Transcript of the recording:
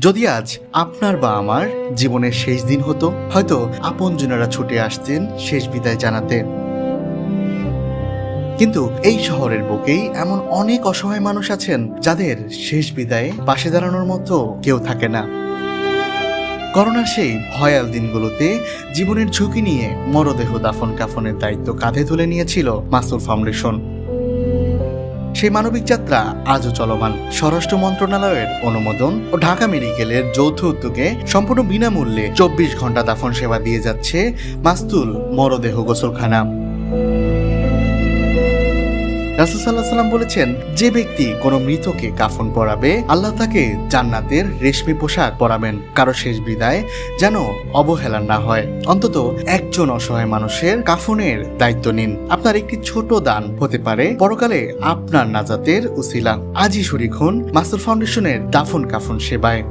যদি আজ আপনার বা আমার জীবনের শেষ দিন হতো, হয়তো আপনজনেরা ছুটে আসতেন শেষ বিদায় জানাতে। কিন্তু এই শহরের বুকেই এমন অনেক অসহায় মানুষ আছেন যাদের শেষ বিদায়ে পাশে দাঁড়ানোর মতো কেউ থাকে না। করোনার সেই ভয়াল দিনগুলোতে জীবনের ঝুঁকি নিয়ে মরদেহ দাফন কাফনের দায়িত্ব কাঁধে তুলে নিয়েছিল মাসুর ফাউন্ডেশন। সেই মানবিক যাত্রা আজও চলমান। স্বরাষ্ট্র মন্ত্রণালয়ের অনুমোদন ও ঢাকা মেডিকেলের যৌথ উদ্যোগে সম্পূর্ণ বিনামূল্যে 24 ঘন্টা দাফন সেবা দিয়ে যাচ্ছে মাস্তুল মরদেহ গোসলখানা। রাসূল সাল্লাল্লাহু আলাইহি ওয়াসাল্লাম বলেছেন, যে ব্যক্তি কোনো মৃতকে কাফন পরাবে, আল্লাহ তাকে জান্নাতের রেশমি পোশাক পরাবেন। কারো শেষ বিদায় যেন অবহেলা না হয়। অন্তত একজন অসহায় মানুষের কাফনের দায়িত্ব নিন। আপনার একটি ছোট দান হতে পারে পরকালে আপনার নাজাতের উসিলা। আজই শরীক হন মাসুর ফাউন্ডেশনের দাফন কাফন সেবায়।